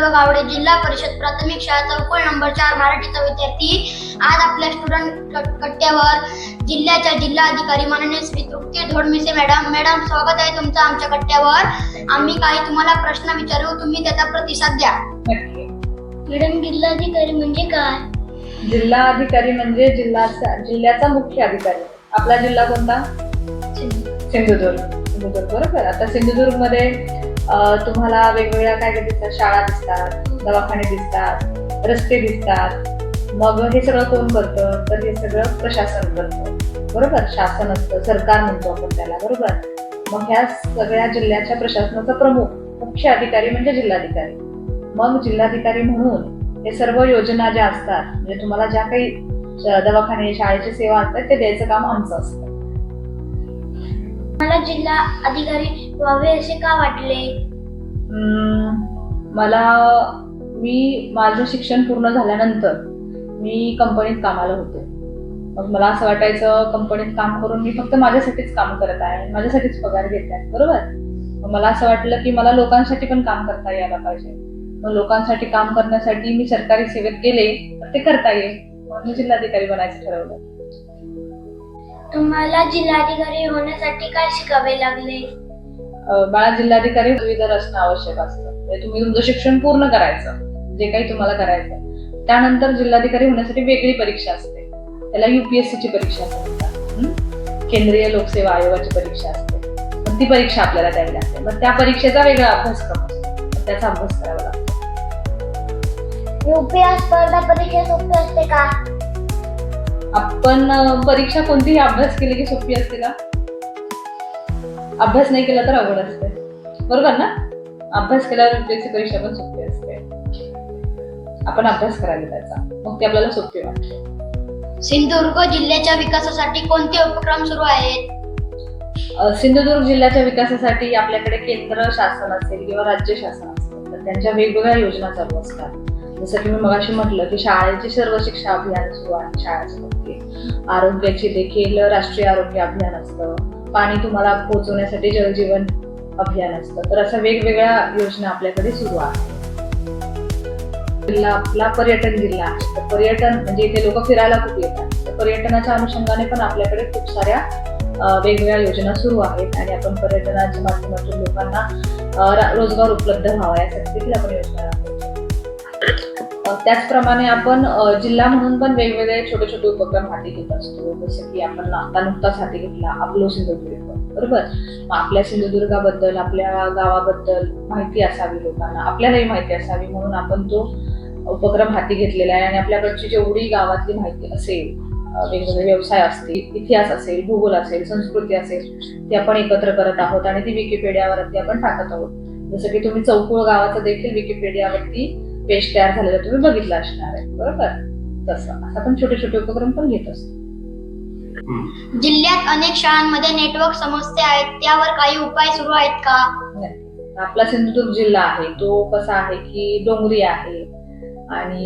गावडे, जिल्हा परिषद प्राथमिक शाळा चौकोल नंबर 4 मराठीचा विद्यार्थी। आज आपल्या स्टुडंट कट्ट्यावर जिल्ह्याच्या जिल्हाधिकारी माननीय श्री तृप्ती धोडमिसे मॅडम स्वागत आहे तुमचं आमच्या कट्ट्यावर। आम्ही काही तुम्हाला प्रश्न विचारू, तुम्ही त्याचा प्रतिसाद द्या। मॅडम, जिल्हाधिकारी म्हणजे काय? जिल्हाधिकारी म्हणजे जिल्ह्याचा मुख्य अधिकारी। आपला जिल्हा कोणता? सिंधुदुर्ग, बरोबर। आता सिंधुदुर्ग मध्ये तुम्हाला वेगवेगळ्या काय दिसतात? शाळा दिसतात, दवाखाने दिसतात, रस्ते दिसतात। मग हे सगळं कोण करतं? तर हे सगळं प्रशासन करतं, बरोबर। शासन असतं, सरकार म्हणतो आपण त्याला, बरोबर। मग ह्या सगळ्या जिल्ह्याच्या प्रशासनाचा प्रमुख मुख्य अधिकारी म्हणजे जिल्हाधिकारी। मग जिल्हाधिकारी म्हणून हे सर्व योजना ज्या असतात, म्हणजे तुम्हाला ज्या काही दवाखाने शाळेची सेवा असतात ते द्यायचं काम आमचं असतं। मला जिल्हा अधिकारी व्हावे असे का वाटले? मी माझं शिक्षण पूर्ण झाल्यानंतर मी कंपनीत कामाला होते। मग मला असं वाटायचं कंपनीत काम करून मी फक्त माझ्यासाठीच काम करत आहे, माझ्यासाठीच पगार घेत आहे, बरोबर। मग मला असं वाटलं की मला लोकांसाठी पण काम करता यायला पाहिजे। मग लोकांसाठी काम करण्यासाठी मी सरकारी सेवेत गेले तर ते करता येईल, म्हणून मी जिल्हाधिकारी बनायचं ठरवलं। तुम्हाला जिल्हाधिकारी होण्यासाठी काय शिकावे लागले? बाळा, जिल्हाधिकारी पदवीधर असणं आवश्यक असतं। म्हणजे तुम्ही तुमचं शिक्षण पूर्ण करायचं, जे काही तुम्हाला करायचं। त्यानंतर जिल्हाधिकारी होण्यासाठी वेगळी परीक्षा असते, त्याला UPSC ची परीक्षा असते, केंद्रीय लोकसेवा आयोगाची परीक्षा असते। पण ती परीक्षा आपल्याला द्यावी लागते। मग त्या परीक्षेचा वेगळा अभ्यासक्रम असतो, त्याचा अभ्यास करावा लागतो। UPSC स्पर्धा परीक्षा सोपी असते का? आपण परीक्षा कोणतीही अभ्यास केली की सोपी असते का? अभ्यास नाही केला तर अवघड असते, बरोबर ना। अभ्यास केल्यावर UPSC परीक्षा पण सोपी असते। आपण अभ्यास करायला त्याचा, मग ती आपल्याला सोपी वाटते। सिंधुदुर्ग जिल्ह्याच्या विकासासाठी कोणते उपक्रम सुरू आहेत? सिंधुदुर्ग जिल्ह्याच्या विकासासाठी आपल्याकडे केंद्र शासन असेल किंवा राज्य शासन असेल तर त्यांच्या वेगवेगळ्या योजना चालू असतात। जसं की मी मगाशी म्हटलं की शाळेची सर्व शिक्षा अभियान सुरू आहे शाळेमध्ये, आरोग्याची देखील राष्ट्रीय आरोग्य अभियान असतं, पाणी तुम्हाला पोहोचवण्यासाठी जलजीवन अभियान असतं। तर अशा वेगवेगळ्या योजना आपल्याकडे सुरू आहेत। जिल्हा आपला पर्यटन जिल्हा आहे, तर पर्यटन म्हणजे इथे लोक फिरायला खूप येतात, तर पर्यटनाच्या अनुषंगाने पण आपल्याकडे खूप साऱ्या वेगवेगळ्या योजना सुरू आहेत आणि आपण पर्यटनाच्या माध्यमातून लोकांना रोजगार उपलब्ध व्हावा यासाठी देखील आपण योजना राबवतो। त्याचप्रमाणे आपण जिल्हा म्हणून पण वेगवेगळे छोटे छोटे उपक्रम हाती घेत असतो। जसं की आपण आता नुकताच हाती घेतला आपलो सिंधुदुर्ग, बरोबर। मग आपल्या सिंधुदुर्गाबद्दल, आपल्या गावाबद्दल माहिती असावी लोकांना, आपल्यालाही माहिती असावी म्हणून आपण तो उपक्रम हाती घेतलेला आहे। आणि आपल्याकडची जेवढी गावातली माहिती असेल, वेगवेगळे व्यवसाय असतील, इतिहास असेल, भूगोल असेल, संस्कृती असेल, ती आपण एकत्र करत आहोत आणि ती विकिपीडियावरती आपण टाकत आहोत। जसं की तुम्ही चौकुळ गावाचं देखील विकिपीडियावरती पेज तयार झालेलं तुम्ही बघितलं असणार आहे, बरोबर। तसं आपण छोटे छोटे उपक्रम पण घेत असतो। जिल्ह्यात अनेक शाळांमध्ये नेटवर्क समस्या आहेत, त्यावर काही उपाय सुरू आहेत का? आपला सिंधुदुर्ग जिल्हा आहे तो कसा आहे की डोंगरी आहे आणि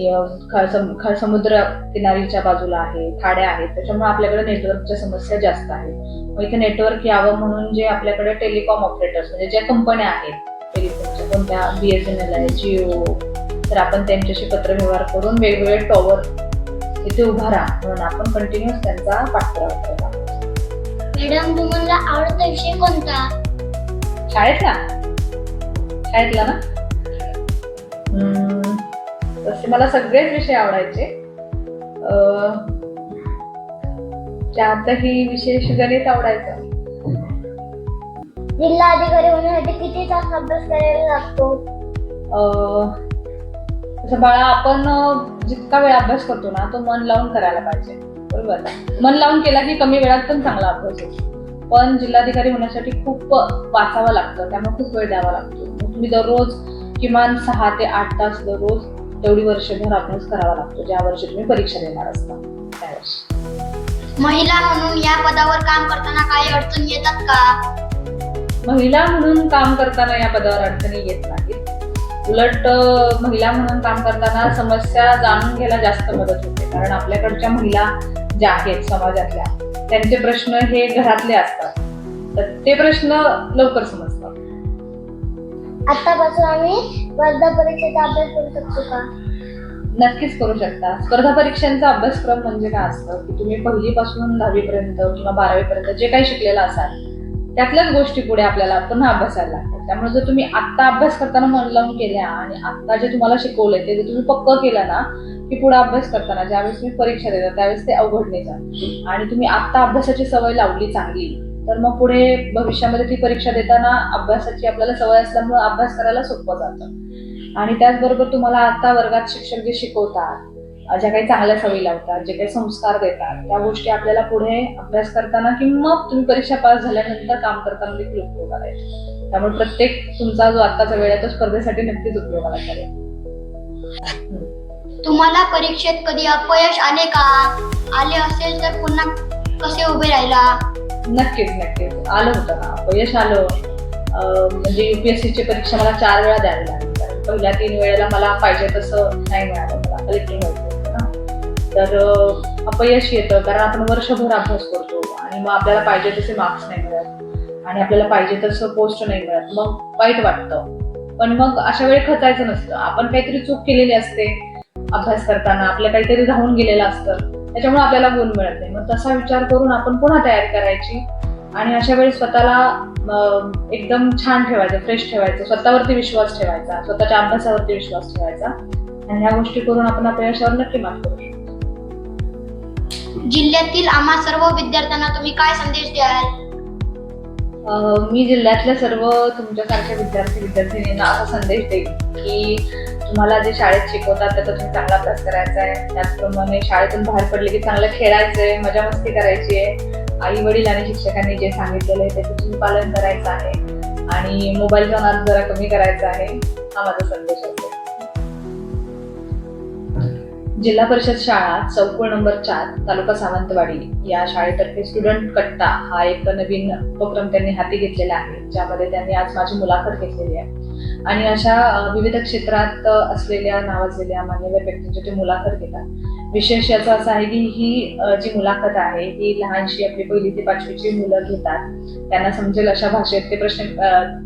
समुद्र किनारीच्या बाजूला आहे, खाड्या आहेत, त्याच्यामुळे आपल्याकडे नेटवर्कच्या समस्या जास्त आहेत। मग इथे नेटवर्क यावं म्हणून जे आपल्याकडे टेलिकॉम ऑपरेटर्स म्हणजे ज्या कंपन्या आहेत टेलिकॉमच्या, कोणत्या BSNL आहे, जिओ, तर आपण त्यांच्याशी पत्रव्यवहार करून वेगवेगळे टॉवर इथे उभारा म्हणून आपण कंटिन्युअस त्यांचा पाठपुरावा करत आहोत। मॅडम, तुम्हाला आवडता विषय कोणता? शाळेतला ना तसे मला सगळेच विषय आवडायचे। त्यातही विशेष गणित आवडायचं। जिल्हाधिकारी होण्यासाठी किती तास अभ्यास करायला लागतो? तसं बाळा, आपण जितका वेळ अभ्यास करतो ना तो मन लावून करायला पाहिजे, बरोबर। मन लावून केला की कमी वेळात पण चांगला अभ्यास होतो। पण जिल्हाधिकारी होण्यासाठी खूप वाचावं लागतं, त्यामुळे खूप वेळ द्यावा लागतो। तुम्ही दररोज किमान 6 ते 8 तास दररोज तेवढी वर्षभर अभ्यास करावा लागतो, ज्या वर्षी तुम्ही परीक्षा देणार असता त्या वर्षी। महिला म्हणून या पदावर काम करताना काही अडचणी येतात का? महिला म्हणून काम करताना या पदावर अडचणी येत नाहीत। उलट महिला म्हणून काम करताना समस्या जाणून घ्यायला जास्त मदत होते, कारण आपल्याकडच्या महिला ज्या आहेत समाजातल्या त्यांचे प्रश्न हे घरातले असतात, तर ते प्रश्न लवकर समजतात। आतापासून आम्ही स्पर्धा परीक्षेचा अभ्यास करू शकतो का? नक्कीच करू शकता. स्पर्धा परीक्षांचा अभ्यासक्रम म्हणजे काय असतं की तुम्ही 1ली पासून 10वी पर्यंत किंवा 12वी पर्यंत जे काही शिकलेलं असाल त्यातल्याच गोष्टी पुढे आपल्याला पुन्हा अभ्यासायला लागतात. त्यामुळे जर तुम्ही आत्ता अभ्यास करताना मन लावून केल्या आणि आत्ता जे तुम्हाला शिकवलंय ते जर तुम्ही पक्क केलं ना की पुढे अभ्यास करताना ज्यावेळेस तुम्ही परीक्षा देता त्यावेळेस ते अवघड नाही जात. आणि तुम्ही आत्ता अभ्यासाची सवय लावली चांगली तर मग पुढे भविष्यामध्ये ती परीक्षा देताना अभ्यासाची आपल्याला सवय असल्यामुळे अभ्यास करायला सोपं जातं. आणि त्याचबरोबर तुम्हाला आता वर्गात शिक्षक जे शिकवतात, ज्या काही चांगल्या सवयी लावतात, जे काही संस्कार देतात त्या गोष्टी आपल्याला पुढे अभ्यास करताना किंवा तुम्ही परीक्षा पास झाल्यानंतर काम करताना देखील उपयोगाला येतो. त्यामुळे प्रत्येक तुमचा जो आत्ताचा वेळ आहे तो स्पर्धेसाठी नक्कीच उपयोगाला पडेल. तुम्हाला परीक्षेत कधी अपयश आले का? आले असेल तर पुन्हा कसे उभे राहिला? नक्कीच आलं होतं ना, अपयश आलं. म्हणजे युपीएससीची परीक्षा मला 4 वेळा द्यावी लागली. पहिल्या 3 वेळेला मला पाहिजे तसं नाही मिळालं, मला कलेक्टर व्हायचं होतं ना. तर अपयश येतं कारण आपण वर्षभर अभ्यास करतो आणि मग आपल्याला पाहिजे तसे मार्क्स नाही मिळत आणि आपल्याला पाहिजे तसं पोस्ट नाही मिळत, मग वाईट वाटतं. पण मग अशा वेळी खचायचं नसतं. आपण काहीतरी चूक केलेली असते अभ्यास करताना, आपलं काहीतरी राहून गेलेलं असतं, त्याच्यामुळे आपल्याला गुण मिळत नाही. मग तसा विचार करून आपण पुन्हा तयारी करायची आणि अशा वेळी स्वतःला एकदम छान ठेवायचं, फ्रेश ठेवायचं, स्वतःवरती विश्वास ठेवायचा, स्वतःच्या अभ्यासावरती विश्वास ठेवायचा आणि ह्या गोष्टी करून आपण अपयशावर नक्की मात करू शकतो. जिल्ह्यातील आम्हा सर्व विद्यार्थ्यांना तुम्ही काय संदेश द्याल? मी जिल्ह्यातल्या सर्व तुमच्यासारख्या विद्यार्थीनींना असा संदेश देईन की तुम्हाला जे शाळेत शिकवतात त्याचा तुम्ही चांगला अभ्यास करायचा आहे. त्याचप्रमाणे शाळेतून बाहेर पडले की चांगलं खेळायचंय, मजा मस्ती करायची आहे. आई वडील आणि शिक्षकांनी जे सांगितलेलं आहे त्याचं तुम्ही पालन करायचं आहे आणि मोबाईलचा नाद जरा कमी करायचा आहे, हा माझा संदेश असेल. जिल्हा परिषद शाळा चौकोळ नंबर 4 तालुका सावंतवाडी या शाळेतर्फे स्टुडंट कट्टा हा एक नवीन उपक्रम त्यांनी हाती घेतलेला आहे, ज्यामध्ये त्यांनी आज माझी मुलाखत घेतलेली आहे आणि अशा विविध क्षेत्रात असलेल्या नावाजलेल्या मान्यवर व्यक्तींची ते मुलाखत घेतात. विशेष याचं असं आहे की ही जी मुलाखत आहे ही लहानशी आपली 1ली ते 5वीची मुलं घेतात. त्यांना समजेल अशा भाषेत ते प्रश्न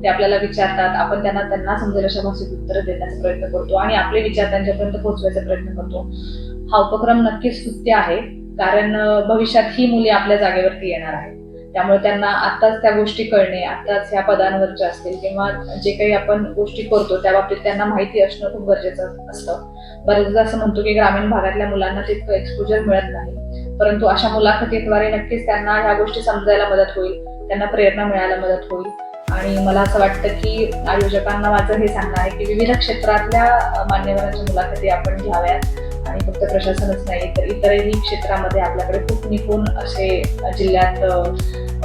ते आपल्याला विचारतात, आपण त्यांना समजेल अशा भाषेत उत्तर देण्याचा प्रयत्न करतो आणि आपले विचार त्यांच्यापर्यंत पोहोचवायचा प्रयत्न करतो. हा उपक्रम नक्कीच स्तुत्य आहे कारण भविष्यात ही मुले आपल्या जागेवरती येणार आहे. त्यामुळे त्यांना आत्ताच त्या गोष्टी कळणे, आत्ताच ह्या पदांवरच्या असतील किंवा जे काही आपण गोष्टी करतो त्या बाबतीत त्यांना माहिती असणं खूप गरजेचं असतं. बरेचदा असं म्हणतो की ग्रामीण भागातल्या मुलांना तितकं एक्सपोजर मिळत नाही, परंतु अशा मुलाखतीद्वारे नक्कीच त्यांना ह्या गोष्टी समजायला मदत होईल, त्यांना प्रेरणा मिळायला मदत होईल. आणि मला असं वाटतं की आयोजकांना माझं हे सांगणं आहे की विविध क्षेत्रातल्या मान्यवरांच्या मुलाखती आपण घ्याव्यात आणि फक्त प्रशासनच नाही तर इतरही क्षेत्रामध्ये आपल्याकडे खूप निपुण असे जिल्ह्यात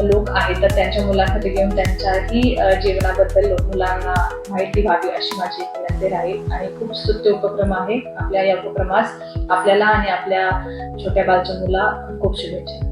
लोक आहेत, तर त्यांच्या मुलाखती घेऊन त्यांच्याही जीवनाबद्दल मुलांना माहिती व्हावी अशी माझी विनंती राहील. आणि खूप स्तुत्य उपक्रम आहे. आपल्या या उपक्रमास आपल्याला आणि आपल्या छोट्या बालचंदूला खूप शुभेच्छा.